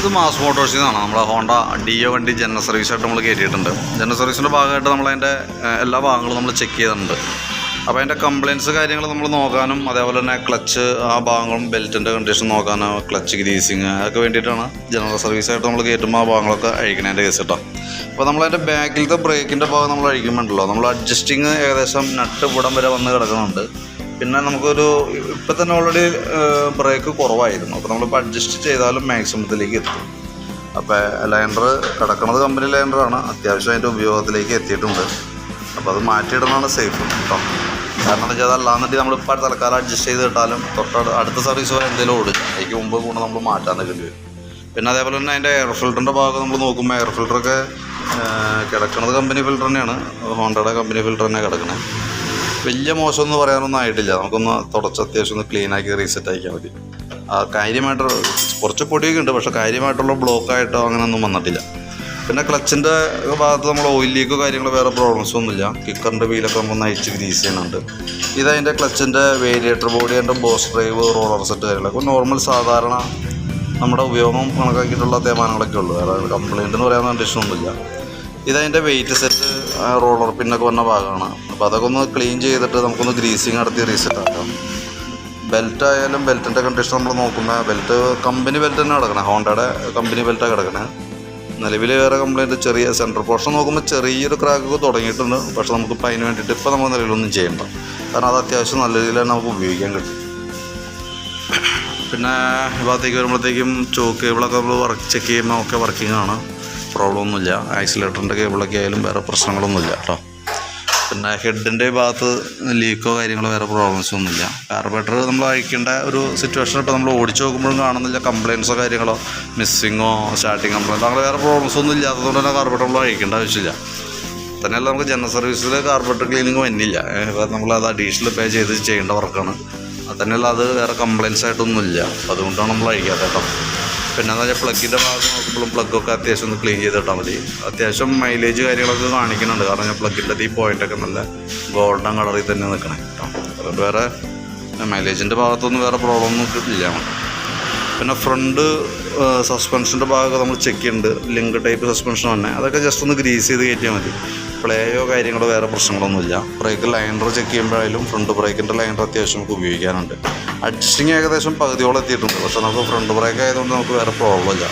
ഇത് മാസ് മോട്ടോഴ്സിൽ നിന്നാണ്. നമ്മളെ ഹോണ്ട ഡിയോ വണ്ടി ജനറൽ സർവീസായിട്ട് നമ്മൾ കയറ്റിയിട്ടുണ്ട്. ജനറൽ സർവീസിൻ്റെ ഭാഗമായിട്ട് നമ്മളതിൻ്റെ എല്ലാ ഭാഗങ്ങളും നമ്മൾ ചെക്ക് ചെയ്തിട്ടുണ്ട്. അപ്പോൾ അതിൻ്റെ കംപ്ലയിൻറ്റ്സ് കാര്യങ്ങൾ നമ്മൾ നോക്കാനും അതേപോലെ തന്നെ ക്ലച്ച് ആ ഭാഗങ്ങളും ബെൽറ്റിൻ്റെ കണ്ടീഷൻ നോക്കാനും ക്ലച്ച് ഗ്രീസിങ് അതൊക്കെ വേണ്ടിയിട്ടാണ് ജനറൽ സർവീസായിട്ട് നമ്മൾ കയറ്റുമ്പോൾ ആ ഭാഗങ്ങളൊക്കെ അഴിക്കണതിൻ്റെ കേസ് കേട്ടോ. അപ്പോൾ നമ്മളതിൻ്റെ ബാക്കിലത്തെ ബ്രേക്കിൻ്റെ ഭാഗം നമ്മൾ അഴിക്കുമ്പോണ്ടല്ലോ നമ്മൾ അഡ്ജസ്റ്റിങ് ഏകദേശം നട്ട് ഇവിടം വരെ വന്ന് കിടക്കുന്നുണ്ട്. പിന്നെ നമുക്കൊരു ഇപ്പം തന്നെ ഓൾറെഡി ബ്രേക്ക് കുറവായിരുന്നു. അപ്പോൾ നമ്മളിപ്പോൾ അഡ്ജസ്റ്റ് ചെയ്താലും മാക്സിമത്തിലേക്ക് എത്തും. അപ്പോൾ ലൈനർ കിടക്കുന്നത് കമ്പനി ലൈനറാണ്, അത്യാവശ്യം അതിൻ്റെ ഉപയോഗത്തിലേക്ക് എത്തിയിട്ടുണ്ട്. അപ്പോൾ അത് മാറ്റിയിടുന്നതാണ് സേഫ് കേട്ടോ. കാരണം എന്താ വെച്ചാൽ അതല്ലാന്നിട്ട് നമ്മളിപ്പോൾ തൽക്കാലം അഡ്ജസ്റ്റ് ചെയ്ത് ഇട്ടാലും അടുത്ത സർവീസ് വരെ എന്തെങ്കിലും ഓടും, അതിക്ക് മുമ്പ് കൊണ്ട് നമ്മൾ മാറ്റാൻ നിൽക്കേണ്ടി വരും. പിന്നെ അതേപോലെ തന്നെ അതിൻ്റെ എയർ ഫിൽറ്ററിൻ്റെ ഭാഗം നമ്മൾ നോക്കുമ്പോൾ എയർ ഫിൽറ്ററൊക്കെ കിടക്കുന്നത് കമ്പനി ഫിൽറ്റർ തന്നെയാണ്, ഹോണ്ടയുടെ കമ്പനി ഫിൽറ്റർ തന്നെ കിടക്കണത്. വലിയ മോശമൊന്നും പറയാനൊന്നും ആയിട്ടില്ല. നമുക്കൊന്ന് തുടച്ച് അത്യാവശ്യം ഒന്ന് ക്ലീനാക്കി റീസെറ്റ് ആക്കിയാൽ മതി. കാര്യമായിട്ട് കുറച്ച് പൊടിയൊക്കെ ഉണ്ട്, പക്ഷേ കാര്യമായിട്ടുള്ള ബ്ലോക്കായിട്ടോ അങ്ങനെയൊന്നും വന്നിട്ടില്ല. പിന്നെ ക്ലച്ചിൻ്റെ ഭാഗത്ത് നമ്മൾ ഓയിൽ ലീക്കോ കാര്യങ്ങളോ വേറെ പ്രോബ്ലംസ് ഒന്നുമില്ല. കിക്കറിൻ്റെ വീലൊക്കെ നമ്മൾ അയച്ച് ഗ്രീസ് ചെയ്യുന്നുണ്ട്. ഇതതിൻ്റെ ക്ലച്ചിൻ്റെ വേരിയേറ്റർ ബോഡി, അതിൻ്റെ ബോസ് ഡ്രൈവ്, റോളർ സെറ്റ് കാര്യങ്ങളൊക്കെ നോർമൽ സാധാരണ നമ്മുടെ ഉപയോഗം കണക്കാക്കിയിട്ടുള്ള തേമാനങ്ങളൊക്കെ ഉള്ളൂ. വേറെ കംപ്ലയിൻ്റ് എന്ന് പറയാൻ കണ്ടീഷനൊന്നുമില്ല. ഇതതിൻ്റെ വെയിറ്റ് സെറ്റ്, റോളർ പിന്നൊക്കെ വന്ന ഭാഗമാണ്. അപ്പോൾ അതൊക്കെ ഒന്ന് ക്ലീൻ ചെയ്തിട്ട് നമുക്കൊന്ന് ഗ്രീസിങ് നടത്തി റീസെറ്റ് ആക്കാം. ബെൽറ്റ് ആയാലും ബെൽറ്റിൻ്റെ കണ്ടീഷൻ നമ്മൾ നോക്കുമ്പോൾ ബെൽറ്റ് കമ്പനി ബെൽറ്റ് തന്നെ കിടക്കണേ, ഹോണ്ടയുടെ കമ്പനി ബെൽറ്റാണ് കിടക്കണേ. നിലവിൽ വേറെ കംപ്ലയിൻറ്റ് ചെറിയ സെൻറ്റർ പോർഷൻ നോക്കുമ്പോൾ ചെറിയൊരു ക്രാക്കൊക്കെ തുടങ്ങിയിട്ടുണ്ട്. പക്ഷേ നമുക്കിപ്പോൾ അതിന് വേണ്ടിയിട്ട് ഇപ്പോൾ നമ്മൾ നിലവിലൊന്നും ചെയ്യണ്ട, കാരണം അത് അത്യാവശ്യം നല്ല രീതിയിൽ തന്നെ നമുക്ക് ഉപയോഗിക്കാൻ കിട്ടും. പിന്നെ ഈ ഭാഗത്തേക്ക് വരുമ്പോഴത്തേക്കും ചോക്ക് കേബിളൊക്കെ നമ്മൾ ചെക്ക് ചെയ്യുമ്പോൾ ഒക്കെ വർക്കിംഗ് ആണ്, പ്രോബ്ലം ഒന്നുമില്ല. ആക്സിലേറ്ററിൻ്റെ കേബിളൊക്കെ ആയാലും വേറെ പ്രശ്നങ്ങളൊന്നുമില്ല കേട്ടോ. പിന്നെ ഹെഡിൻ്റെ ഭാഗത്ത് ലീക്കോ കാര്യങ്ങളോ വേറെ പ്രോബ്ലംസോ ഒന്നുമില്ല. കാർബറേറ്റർ നമ്മൾ അഴിക്കേണ്ട ഒരു സിറ്റുവേഷൻ ഇപ്പോൾ നമ്മൾ ഓടിച്ച് നോക്കുമ്പോഴും കാണുന്നില്ല കംപ്ലയിൻസോ കാര്യങ്ങളോ മിസ്സിങ്ങോ സ്റ്റാർട്ടിങ് കംപ്ലയിൻറ്റോ അങ്ങനെ വേറെ പ്രോബ്ലംസ് ഒന്നും ഇല്ലാത്തതുകൊണ്ട് തന്നെ കാർബറേറ്റർ നമ്മൾ അഴിക്കേണ്ട ആവശ്യമില്ല. തന്നെയല്ല നമുക്ക് ജനറൽ സർവീസിൽ കാർബറേറ്റർ ക്ലീനിങ് വന്നില്ല, നമ്മളത് അഡീഷണൽ പേ ചെയ്ത് ചെയ്യേണ്ട വർക്കാണ്. അത് തന്നെയല്ല അത് വേറെ കംപ്ലയിൻസ് ആയിട്ടൊന്നുമില്ല, അതുകൊണ്ടാണ് നമ്മൾ അഴിക്കാത്ത കേട്ടോ. പിന്നെ എന്താ വെച്ചാൽ പ്ലഗിൻ്റെ ഭാഗം നോക്കുമ്പോഴും പ്ലഗൊക്കെ അത്യാവശ്യം ഒന്ന് ക്ലീൻ ചെയ്തിട്ടാൽ മതി. അത്യാവശ്യം മൈലേജ് കാര്യങ്ങളൊക്കെ കാണിക്കുന്നുണ്ട്, കാരണം ഞാൻ പ്ലഗിൻ്റെ ഈ പോയിൻ്റൊക്കെ നല്ല ഗോൾഡൻ കളറിൽ തന്നെ നിൽക്കണേ കേട്ടോ. അതുകൊണ്ട് വേറെ മൈലേജിൻ്റെ ഭാഗത്തൊന്നും വേറെ പ്രോബ്ലം ഒന്നും ഇല്ല. പിന്നെ ഫ്രണ്ട് സസ്പെൻഷൻ്റെ ഭാഗമൊക്കെ നമ്മൾ ചെക്ക് ചെയ്യുന്നുണ്ട്. ലിങ്ക് ടൈപ്പ് സസ്പെൻഷൻ തന്നെ, അതൊക്കെ ജസ്റ്റ് ഒന്ന് ഗ്രീസ് ചെയ്ത് കയറ്റിയാൽ മതി. പ്ലേയോ കാര്യങ്ങളോ വേറെ പ്രശ്നങ്ങളൊന്നുമില്ല. ബ്രേക്ക് ലൈനർ ചെക്ക് ചെയ്യുമ്പോഴായാലും ഫ്രണ്ട് ബ്രേക്കിൻ്റെ ലൈനർ അത്യാവശ്യം നമുക്ക് ഉപയോഗിക്കാനുണ്ട്. അഡ്ജസ്റ്റിങ് ഏകദേശം പകുതിയോളം എത്തിയിട്ടുണ്ട്, പക്ഷേ നമുക്ക് ഫ്രണ്ട് ബ്രേക്ക് ആയതുകൊണ്ട് നമുക്ക് വേറെ പ്രോബ്ലം ഇല്ല,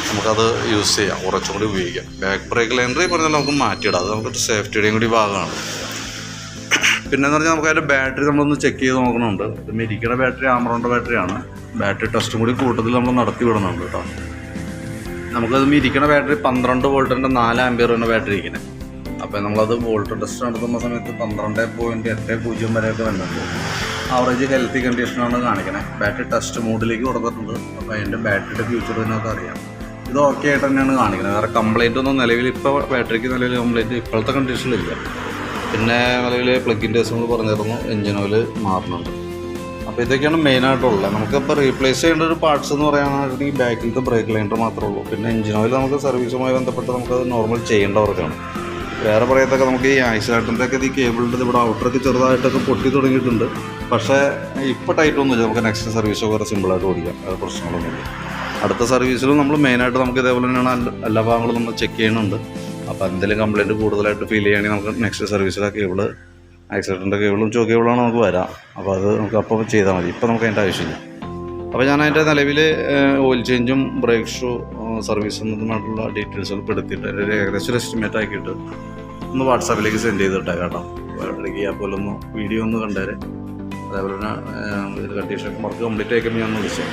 നമുക്കത് യൂസ് ചെയ്യാം, കുറച്ചും കൂടി ഉപയോഗിക്കാം. ബാക്ക് ബ്രേക്ക് ലൈനർ ഈ പറഞ്ഞാൽ നമുക്ക് മാറ്റിയിടാം, അത് നമുക്ക് സേഫ്റ്റിയുടെയും കൂടി ഭാഗമാണ്. പിന്നെയെന്ന് പറഞ്ഞാൽ നമുക്ക് അതിൻ്റെ ബാറ്ററി നമ്മളൊന്ന് ചെക്ക് ചെയ്ത് നോക്കണമുണ്ട്. ഇത് മെരിക്കയുടെ ബാറ്ററി ആമറോണിൻ്റെ ബാറ്ററിയാണ്. ബാറ്ററി ടെസ്റ്റും കൂടി കൂട്ടത്തിൽ നമ്മൾ നടത്തി വിടുന്നുണ്ട് കേട്ടോ. നമുക്കത് ഇരിക്കുന്ന ബാറ്ററി 12 വോൾട്ടിൻ്റെ 4 ആംപിയറിൻ്റെ ബാറ്ററി ഇരിക്കുന്നത്. അപ്പോൾ നമ്മളത് വോൾട്ട് ടെസ്റ്റ് നടത്തുന്ന സമയത്ത് 12.80 വരെയൊക്കെ വരുന്നുണ്ട്. ആവറേജ് ഹെൽത്തി കണ്ടീഷനാണ് കാണിക്കണത്. ബാറ്ററി ടെസ്റ്റ് മോഡിലേക്ക് കൊടുത്തിട്ടുണ്ട്. അപ്പോൾ അതിൻ്റെ ബാറ്ററിയുടെ ഫ്യൂച്ചർ ഇതിനകത്ത് അറിയാം. ഇത് ഓക്കെ ആയിട്ട് തന്നെയാണ് കാണിക്കുന്നത്. വേറെ കംപ്ലയിൻ്റ് ഒന്നും നിലവിൽ ഇപ്പോൾ ബാറ്ററിക്ക് നിലവിൽ കംപ്ലയിൻറ്റ് ഇപ്പോഴത്തെ കണ്ടീഷനിലില്ല. പിന്നെ നിലവിൽ പ്ലഗിൻ്റെ കേസ് നമ്മൾ പറഞ്ഞിരുന്നു, എഞ്ചിൻ ഓയിൽ മാറുന്നുണ്ട്. അപ്പോൾ ഇതൊക്കെയാണ് മെയിനായിട്ടുള്ളത്. നമുക്കിപ്പോൾ റീപ്ലേസ് ചെയ്യേണ്ട ഒരു പാർട്സ് എന്ന് പറയാനാണെങ്കിൽ ബാക്കിലത്തെ ബ്രേക്ക് ലൈനർ മാത്രമേ ഉള്ളൂ. പിന്നെ എഞ്ചിൻ ഓയിൽ നമുക്ക് സർവീസുമായി ബന്ധപ്പെട്ട് നമുക്കത് നോർമൽ ചെയ്യേണ്ടവർക്കാണ്. വേറെ പറയത്തൊക്കെ നമുക്ക് ഈ ആക്സിലേറ്ററിൻ്റെ ഒക്കെ ഈ കേബിളിൻ്റെ ഇവിടെ ഔട്ടറൊക്കെ ചെറുതായിട്ടൊക്കെ പൊട്ടി തുടങ്ങിയിട്ടുണ്ട്. പക്ഷേ ഇപ്പോൾ ടൈറ്റൊന്നുമില്ല, നമുക്ക് നെക്സ്റ്റ് സർവീസൊക്കെ വേറെ സിമ്പിളായിട്ട് ഓടിക്കാം, അത് പ്രശ്നങ്ങളൊന്നുമില്ല. അടുത്ത സർവീസിലും നമ്മൾ മെയിനായിട്ട് നമുക്ക് ഇതേപോലെ തന്നെയാണ് എല്ലാ ഭാഗങ്ങളും നമ്മൾ ചെക്ക് ചെയ്യുന്നുണ്ട്. അപ്പോൾ എന്തെങ്കിലും കംപ്ലയിൻറ്റ് കൂടുതലായിട്ട് ഫീൽ ചെയ്യുകയാണെങ്കിൽ നമുക്ക് നെക്സ്റ്റ് സർവീസിലെ കേബിള് ആക്സിലേറ്ററിൻ്റെ കേബിളും ചോ കേബിളാണ് നമുക്ക് വരാം. അപ്പോൾ അത് നമുക്ക് അപ്പോൾ ചെയ്താൽ മതി, ഇപ്പോൾ നമുക്ക് അതിൻ്റെ ആവശ്യമില്ല. അപ്പോൾ ഞാൻ അതിൻ്റെ നിലവിൽ ഓയിൽ ചേഞ്ചും ബ്രേക്ക് ഷൂ സർവീസ് എന്നതുമായിട്ടുള്ള ഡീറ്റെയിൽസ് പെടുത്തിയിട്ട് അതിൻ്റെ ഏകദേശം ഒരു എസ്റ്റിമേറ്റ് ആക്കിയിട്ട് ഒന്ന് വാട്സാപ്പിലേക്ക് സെൻഡ് ചെയ്തിട്ടേ കേട്ടോ. ഇടയ്ക്ക് പോലെ ഒന്ന് വീഡിയോ ഒന്ന് കണ്ടേരെ. അതേപോലെ തന്നെ ഇതിൻ്റെ കണ്ടീഷൻ വർക്ക് കംപ്ലീറ്റ് ആയിക്കുമ്പോൾ ഞാൻ ഒന്ന് വിളിച്ചേ.